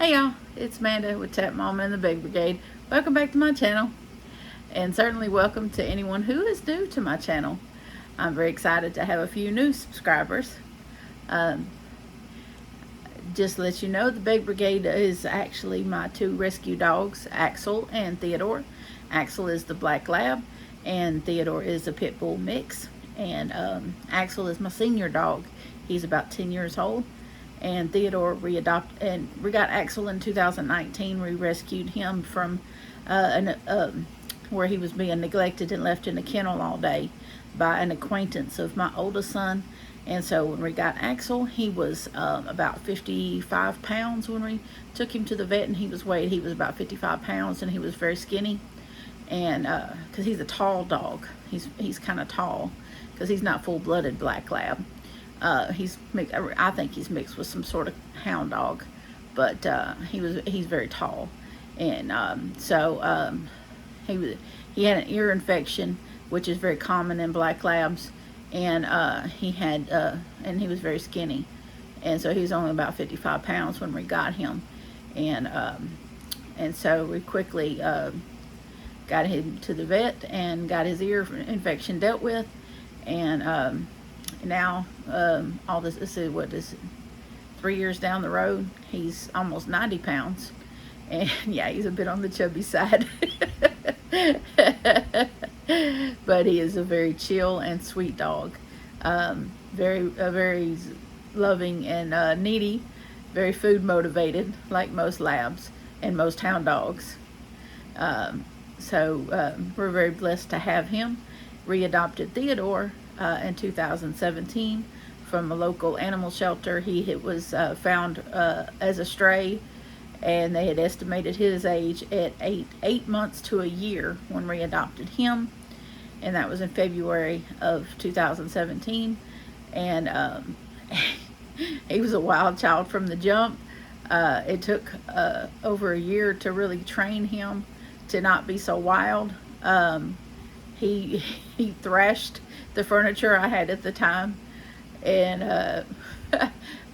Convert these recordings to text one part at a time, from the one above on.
Hey y'all, it's Amanda with Tap Mama and the Big Brigade. Welcome back to my channel, and certainly welcome to anyone who is new to my channel. I'm very excited to have a few new subscribers. Just to let you know, the Big Brigade is actually my two rescue dogs, Axel and Theodore. Axel is the black lab, and Theodore is a pit bull mix. And Axel is my senior dog. He's about 10 years old. And Theodore we got Axel in 2019. We rescued him from where he was being neglected and left in a kennel all day by an acquaintance of my oldest son. And so when we got Axel, he was about 55 pounds when we took him to the vet, and he was about 55 pounds, and he was very skinny. And because he's a tall dog, he's kind of tall because he's not full-blooded black lab. He's mixed, I think he's mixed with some sort of hound dog, but he's very tall, and he had an ear infection, which is very common in black labs, and he was very skinny, and so he was only about 55 pounds when we got him, and so we quickly got him to the vet and got his ear infection dealt with, and now all this is what is 3 years down the road, he's almost 90 pounds, and yeah, he's a bit on the chubby side. But he is a very chill and sweet dog, very loving and needy, very food motivated, like most labs and most hound dogs. So we're very blessed to have him. Readopted Theodore in 2017 from a local animal shelter. He was found as a stray, and they had estimated his age at eight months to a year when we adopted him, and that was in February of 2017. And he was a wild child from the jump. It took over a year to really train him to not be so wild. He thrashed the furniture I had at the time, and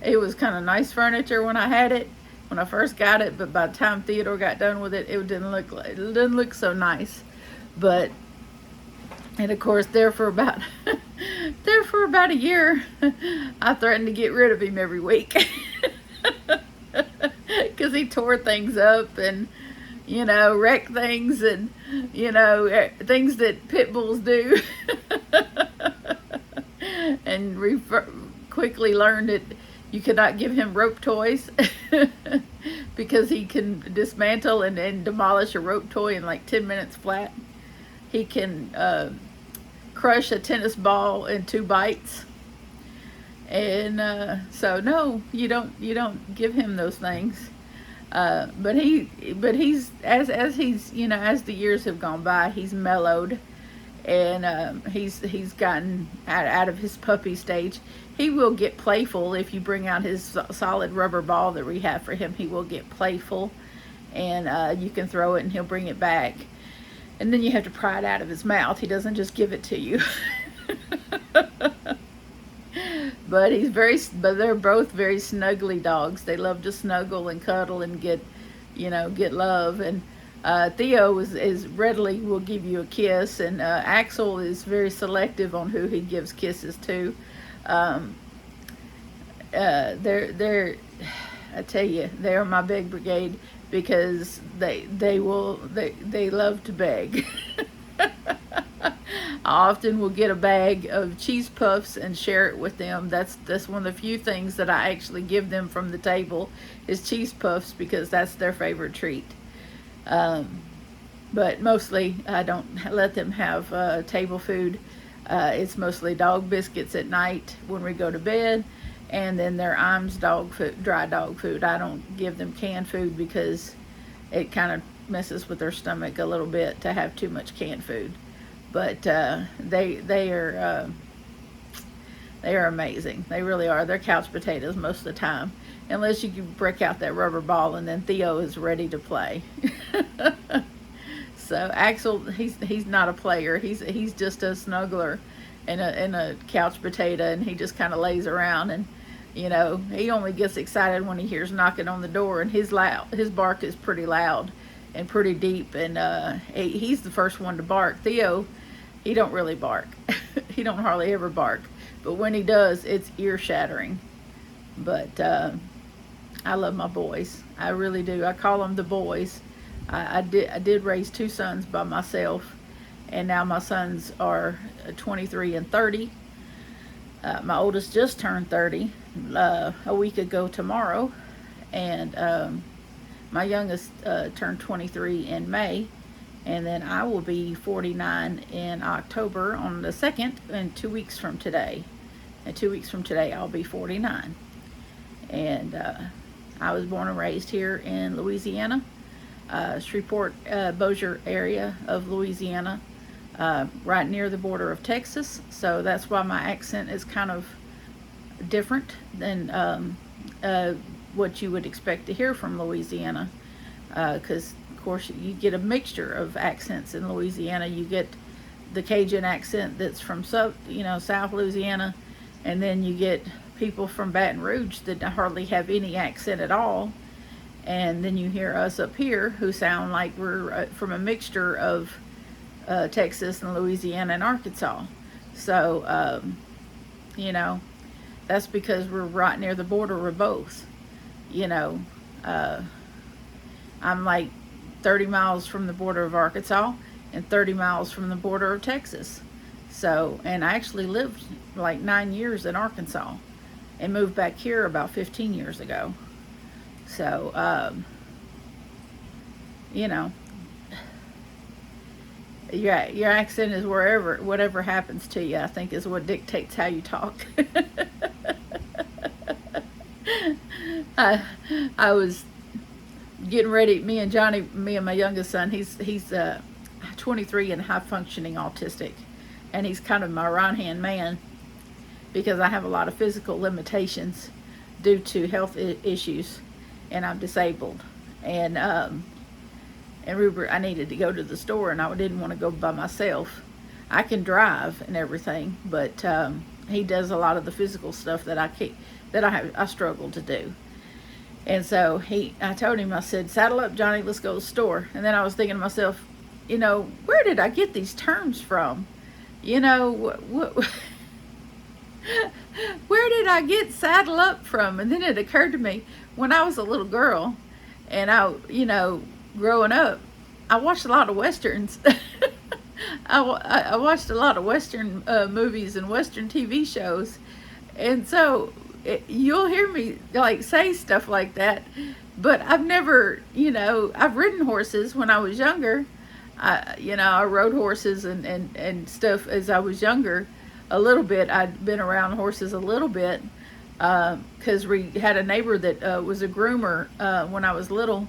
it was kind of nice furniture when I had it, when I first got it, but by the time Theodore got done with it, it didn't look so nice. And of course, there for about a year, I threatened to get rid of him every week because he tore things up and wreck things, and things that pit bulls do. And we quickly learned that you could not give him rope toys because he can dismantle and demolish a rope toy in like 10 minutes flat. He can crush a tennis ball in 2 bites. And so no, you don't give him those things. But he's as he's as the years have gone by, he's mellowed, and he's gotten out of his puppy stage. He will get playful if you bring out his solid rubber ball that we have for him. He will get playful, and you can throw it and he'll bring it back, and then you have to pry it out of his mouth. He doesn't just give it to you. But they're both very snuggly dogs. They love to snuggle and cuddle and get love. And Theo is readily will give you a kiss, and Axel is very selective on who he gives kisses to. They're I tell you, they're my Big Brigade because they love to beg. I often will get a bag of cheese puffs and share it with them. That's one of the few things that I actually give them from the table is cheese puffs, because that's their favorite treat. But mostly I don't let them have table food. It's mostly dog biscuits at night when we go to bed, and then their Iams dog food, dry dog food. I don't give them canned food because it kind of messes with their stomach a little bit to have too much canned food. But they are amazing. They really are. They're couch potatoes most of the time, unless you can break out that rubber ball, and then Theo is ready to play. So Axel, he's not a player. He's just a snuggler and a couch potato, and he just kind of lays around and You know, he only gets excited when he hears knocking on the door, and his bark is pretty loud and pretty deep, and he's the first one to bark. Theo, he don't really bark. He don't hardly ever bark, but when he does, it's ear shattering. But I love my boys. I really do. I call them the boys. I did raise two sons by myself, and now my sons are 23 and 30. My oldest just turned 30 a week ago tomorrow, and my youngest turned 23 in May, and then I will be 49 in October on the 2nd, and 2 weeks from today. And 2 weeks from today, I'll be 49. And I was born and raised here in Louisiana, Shreveport, Bossier area of Louisiana, right near the border of Texas. So that's why my accent is kind of different than what you would expect to hear from Louisiana, because of course you get a mixture of accents in Louisiana. You get the Cajun accent that's from South Louisiana, and then you get people from Baton Rouge that hardly have any accent at all, and then you hear us up here who sound like we're from a mixture of Texas and Louisiana and Arkansas. So that's because we're right near the border of both. I'm like 30 miles from the border of Arkansas and 30 miles from the border of Texas. So, and I actually lived like 9 years in Arkansas and moved back here about 15 years ago. So, your accent is whatever happens to you, I think, is what dictates how you talk. I was getting ready, me and my youngest son, he's 23 and high functioning autistic, and he's kind of my right hand man because I have a lot of physical limitations due to health issues, and I'm disabled. And Rupert, I needed to go to the store, and I didn't want to go by myself. I can drive and everything, but he does a lot of the physical stuff that I struggle to do. And so I told him, I said, "Saddle up, Johnny, let's go to the store." And then I was thinking to myself, where did I get these terms from? Where did I get saddle up from? And then it occurred to me, when I was a little girl, and growing up, I watched a lot of Westerns. I watched a lot of Western movies and Western TV shows. And so you'll hear me like say stuff like that, but I've never, I've ridden horses when I was younger. I rode horses and stuff as I was younger a little bit. I'd been around horses a little bit because we had a neighbor that was a groomer when I was little,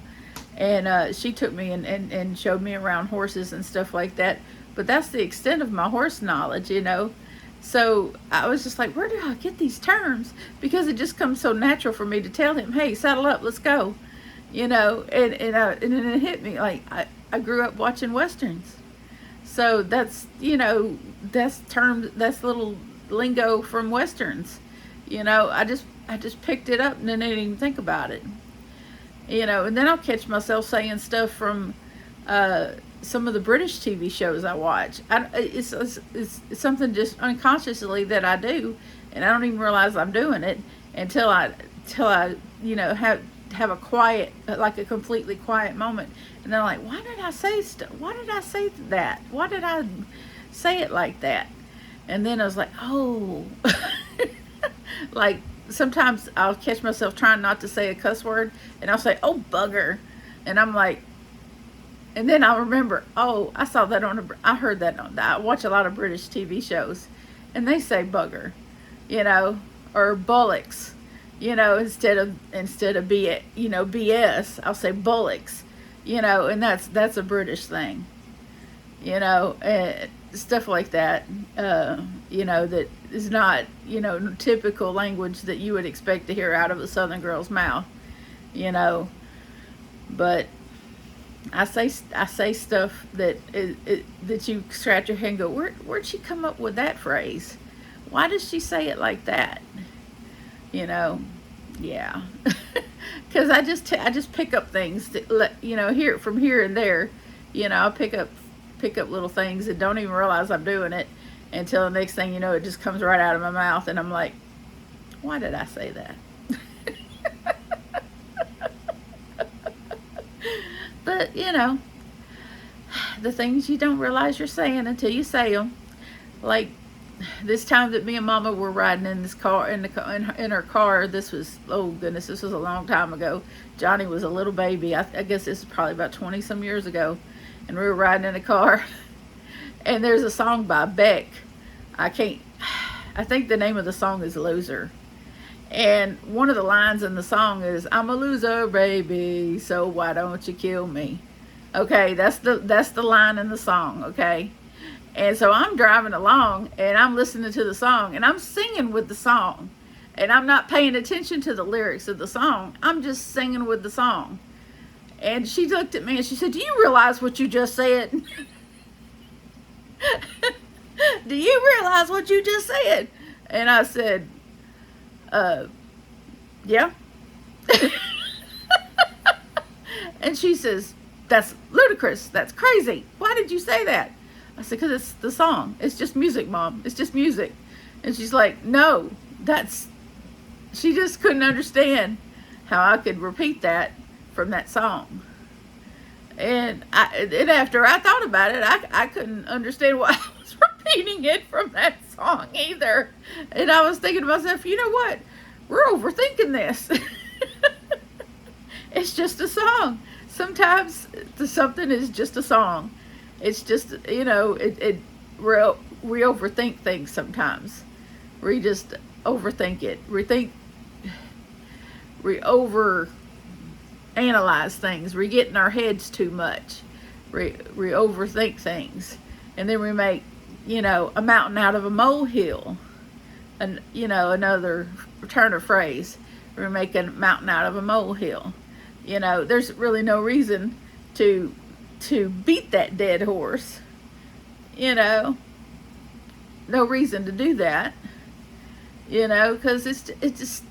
and she took me and showed me around horses and stuff like that. But that's the extent of my horse knowledge, So I was just like, where do I get these terms? Because it just comes so natural for me to tell him, "Hey, saddle up, let's go." And then it hit me like I grew up watching Westerns. So that's that's little lingo from Westerns. I just picked it up and then I didn't even think about it. And then I'll catch myself saying stuff from some of the British TV shows I watch. It's something just unconsciously that I do, and I don't even realize I'm doing it until I have a quiet, like a completely quiet moment, and then I'm like, why did I say that? Why did I say it like that? And then I was like, oh, like sometimes I'll catch myself trying not to say a cuss word, and I'll say, "Oh, bugger," and I'm like. And then I'll remember, oh, I saw that I heard that I watch a lot of British TV shows, and they say bugger, or bullocks, instead of BS, I'll say bullocks, and that's a British thing, and stuff like that, that is not, typical language that you would expect to hear out of a Southern girl's mouth, but I say stuff that you scratch your head and go, where'd she come up with that phrase? Why does she say it like that? you know, yeah. Because I just pick up things that here from here and there, I pick up little things and don't even realize I'm doing it until the next thing you know, it just comes right out of my mouth, and I'm like, why did I say that? But the things you don't realize you're saying until you say them. Like this time that me and Mama were riding in this car, in her car. This was, oh goodness, this was a long time ago. Johnny was a little baby. I guess this is probably about 20 some years ago, and we were riding in a car. And there's a song by Beck. I think the name of the song is Loser. And one of the lines in the song is, I'm a loser, baby, so why don't you kill me? Okay, that's the line in the song, okay? And so I'm driving along, and I'm listening to the song, and I'm singing with the song. And I'm not paying attention to the lyrics of the song. I'm just singing with the song. And she looked at me, and she said, do you realize what you just said? Do you realize what you just said? And I said, yeah. And she says, that's ludicrous. That's crazy. Why did you say that? I said, because it's the song. It's just music, Mom. It's just music. And she's like, no, she just couldn't understand how I could repeat that from that song. And after I thought about it, I couldn't understand why I was repeating it from that song either. And I was thinking to myself, you know what? We're overthinking this. It's just a song. Sometimes something is just a song. It's just, we overthink things sometimes. We just overthink it. We over analyze things. We get in our heads too much. We overthink things. And then we make, a mountain out of a molehill. And, another turn of phrase. We're making a mountain out of a molehill. There's really no reason to beat that dead horse. No reason to do that. Because it's just,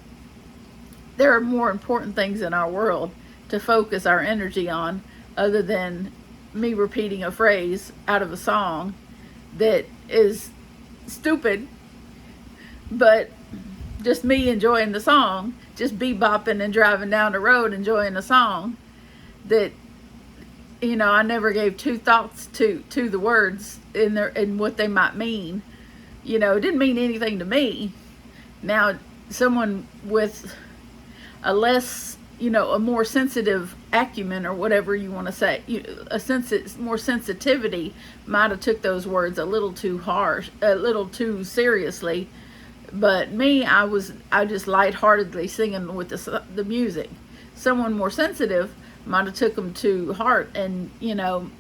there are more important things in our world to focus our energy on, other than me repeating a phrase out of a song that is stupid, but just me enjoying the song, just bebopping and driving down the road enjoying the song, that I never gave two thoughts to the words and what they might mean. It didn't mean anything to me. Now, someone with a less, a more sensitive acumen, or whatever you want to say, more sensitivity, might have took those words a little too harsh, a little too seriously. But me, I just lightheartedly singing with the music. Someone more sensitive might have took them to heart, and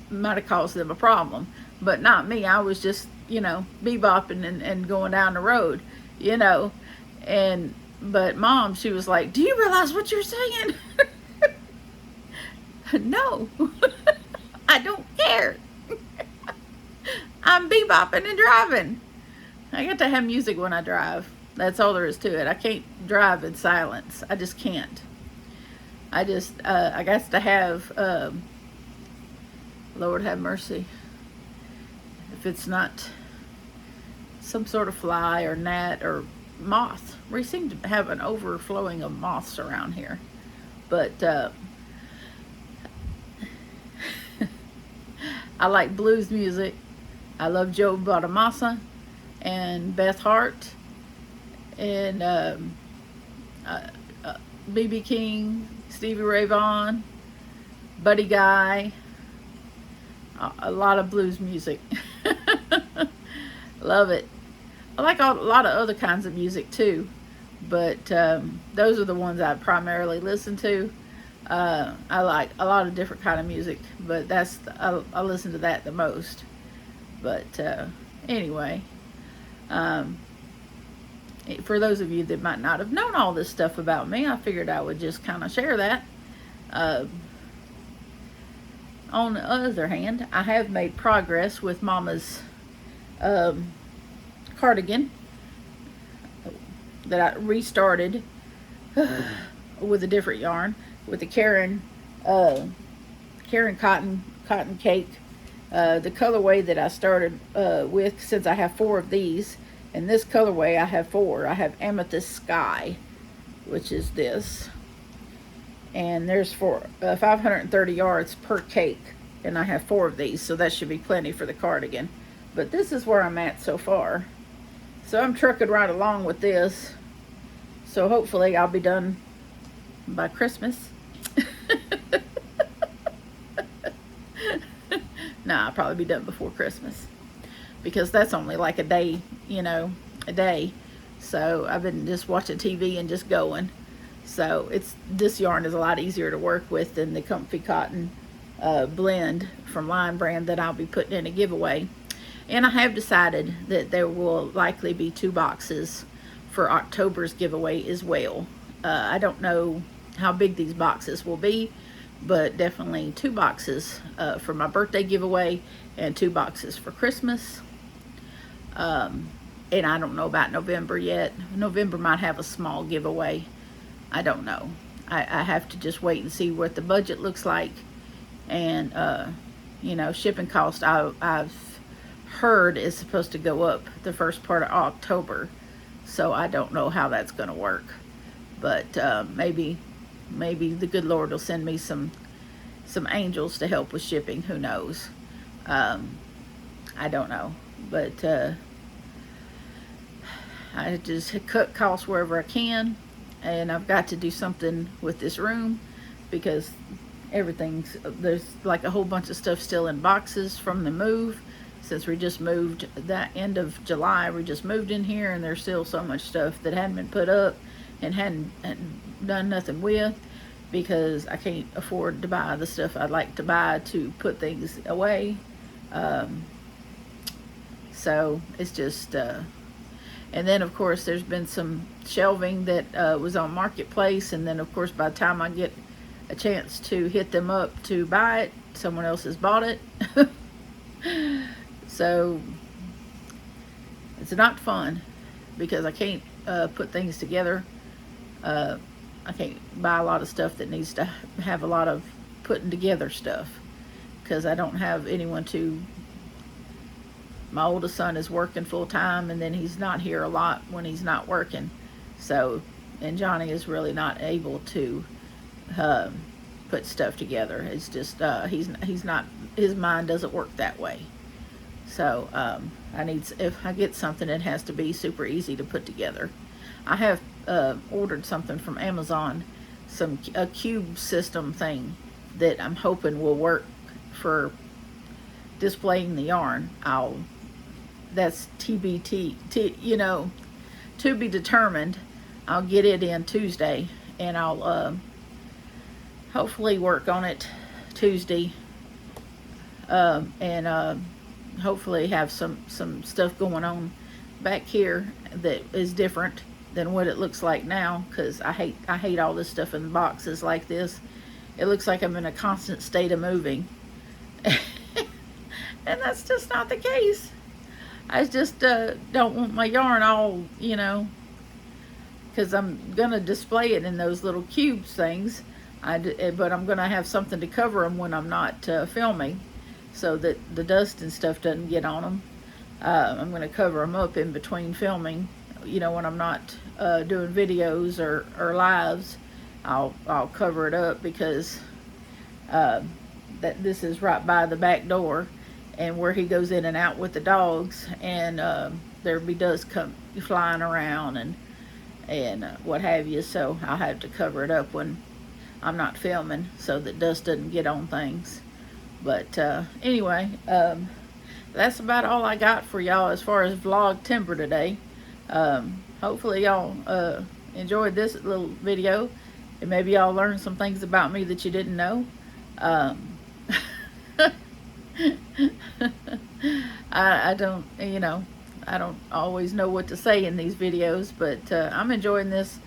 might have caused them a problem. But not me. I was just bebopping and going down the road, But Mom, she was like, do you realize what you're saying? No, I don't care. I'm bebopping and driving. I got to have music when I drive. That's all there is to it. I can't drive in silence. I just can't. I got to have, Lord have mercy, if it's not some sort of fly or gnat or moth. We seem to have an overflowing of moths around here. But I like blues music. I love Joe Bonamassa and Beth Hart and B.B. King, Stevie Ray Vaughan, Buddy Guy, a lot of blues music. Love it. I like a lot of other kinds of music too, but those are the ones I primarily listen to. I like a lot of different kind of music, but I listen to that the most. But anyway, for those of you that might not have known all this stuff about me, I figured I would just kind of share that. On the other hand, I have made progress with Mama's cardigan that I restarted with a different yarn, with the Karen cotton cake. The colorway that I started with, since I have 4 of these, in this colorway I have 4. I have Amethyst Sky, which is this, and there's 530 yards per cake, and I have 4 of these, so that should be plenty for the cardigan. But this is where I'm at so far. So I'm trucking right along with this. So hopefully I'll be done by Christmas. Nah, I'll probably be done before Christmas, because that's only like a day, a day. So I've been just watching TV and just going. So this yarn is a lot easier to work with than the Comfy Cotton blend from Line Brand that I'll be putting in a giveaway. And I have decided that there will likely be 2 boxes for October's giveaway as well. I don't know how big these boxes will be, but definitely 2 boxes for my birthday giveaway and 2 boxes for Christmas. And I don't know about November yet. November might have a small giveaway. I don't know. I have to just wait and see what the budget looks like. And, shipping cost I've heard is supposed to go up the first part of October. So I don't know how that's going to work. But maybe the good Lord will send me some angels to help with shipping. Who knows? I don't know. But I just cut costs wherever I can. And I've got to do something with this room, because there's like a whole bunch of stuff still in boxes from the move. Since we just moved that end of July, we just moved in here, and there's still so much stuff that hadn't been put up and hadn't done nothing with, because I can't afford to buy the stuff I'd like to buy to put things away. So it's just, and then of course there's been some shelving that was on Marketplace, and then of course by the time I get a chance to hit them up to buy it, someone else has bought it. So it's not fun, because I can't put things together. I can't buy a lot of stuff that needs to have a lot of putting together stuff, because I don't have anyone to. My oldest son is working full time, and then he's not here a lot when he's not working. So, and Johnny is really not able to put stuff together. It's just he's not, his mind doesn't work that way. So if I get something, it has to be super easy to put together. I have ordered something from Amazon, a cube system thing that I'm hoping will work for displaying the yarn. That's TBT, to be determined. I'll get it in Tuesday, and I'll hopefully work on it Tuesday, and hopefully have some stuff going on back here that is different than what it looks like now, because I hate all this stuff in boxes like this. It looks like I'm in a constant state of moving. And that's just not the case. I just don't want my yarn all, because I'm going to display it in those little cubes things. But I'm going to have something to cover them when I'm not filming, so that the dust and stuff doesn't get on them. I'm going to cover them up in between filming, when I'm not doing videos or lives. I'll cover it up, because that this is right by the back door, and where he goes in and out with the dogs, and there'll be dust come flying around and what have you. So I'll have to cover it up when I'm not filming, so that dust doesn't get on things. But anyway, that's about all I got for y'all as far as Vlogtember today. Hopefully y'all enjoyed this little video, and maybe y'all learned some things about me that you didn't know. I don't, I don't always know what to say in these videos, but I'm enjoying this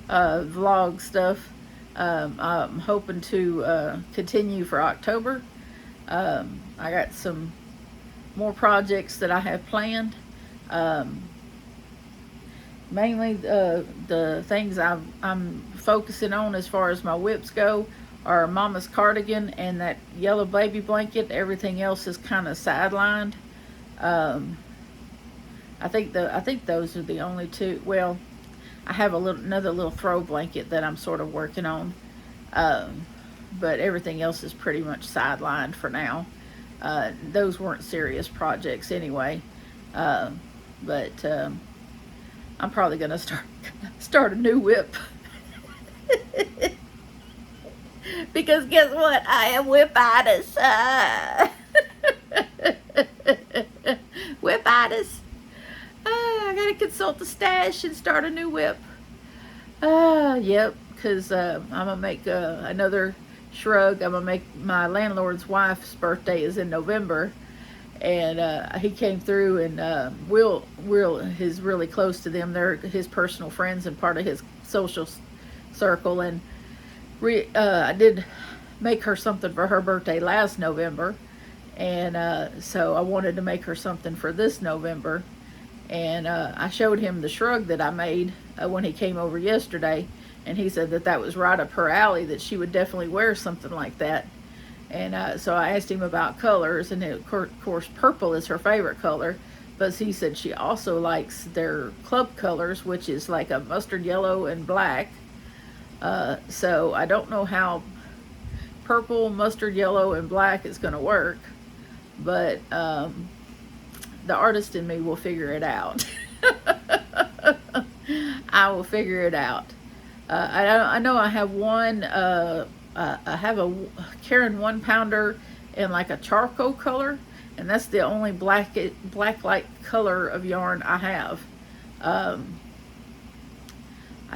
vlog stuff. I'm hoping to continue for October. I got some more projects that I have planned, mainly the things I'm focusing on as far as my whips go are Mama's cardigan and that yellow baby blanket. Everything else is kind of sidelined. Um, I think those are the only two. Well, I have another little throw blanket that I'm sort of working on, um, but everything else is pretty much sidelined for now. Those weren't serious projects anyway, uh, but I'm probably gonna start a new whip because guess what? I am whipitis. Whipitis. I gotta consult the stash and start a new whip. Yep, because I'm gonna make another shrug. I'm gonna make my landlord's wife's birthday is in November, and he came through, and Will is really close to them. They're his personal friends and part of his social circle. And I did make her something for her birthday last November, and so I wanted to make her something for this November. And I showed him the shrug that I made when he came over yesterday, and he said that that was right up her alley, that she would definitely wear something like that. And so I asked him about colors, and of course purple is her favorite color, but he said she also likes their club colors, which is like a mustard yellow and black. So I don't know how purple, mustard yellow, and black is going to work, but the artist in me will figure it out. I will figure it out. I know I have one. I have a Karen 1-pounder in like a charcoal color, and that's the only black light color of yarn I have. I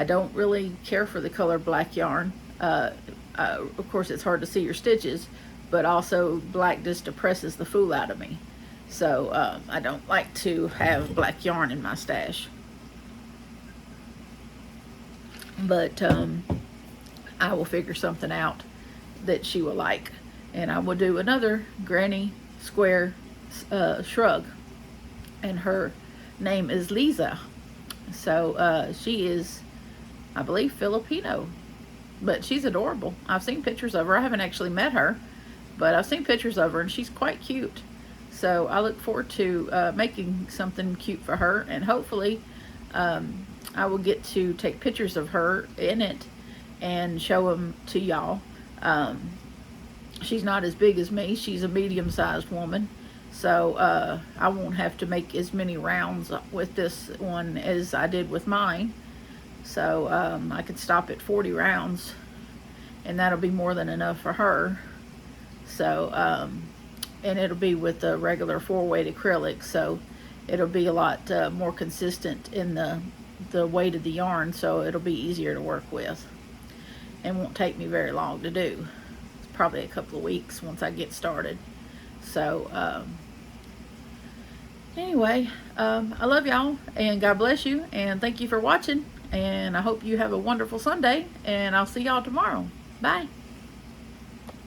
don't really care for the color black yarn. Of course, it's hard to see your stitches, but also black just depresses the fool out of me. So I don't like to have black yarn in my stash. But I will figure something out that she will like. And I will do another granny square shrug. And her name is Lisa. So she is, I believe, Filipino. But she's adorable. I've seen pictures of her. I haven't actually met her, but I've seen pictures of her, and she's quite cute. So I look forward to making something cute for her, and hopefully I will get to take pictures of her in it and show them to y'all. She's not as big as me. She's a medium-sized woman, so I won't have to make as many rounds with this one as I did with mine. So I could stop at 40 rounds, and that'll be more than enough for her. So and it'll be with the regular 4-weight acrylic, so it'll be a lot more consistent in the weight of the yarn, so it'll be easier to work with and won't take me very long to do. It's probably a couple of weeks once I get started. So anyway, I love y'all, and God bless you, and thank you for watching, and I hope you have a wonderful Sunday, and I'll see y'all tomorrow. Bye.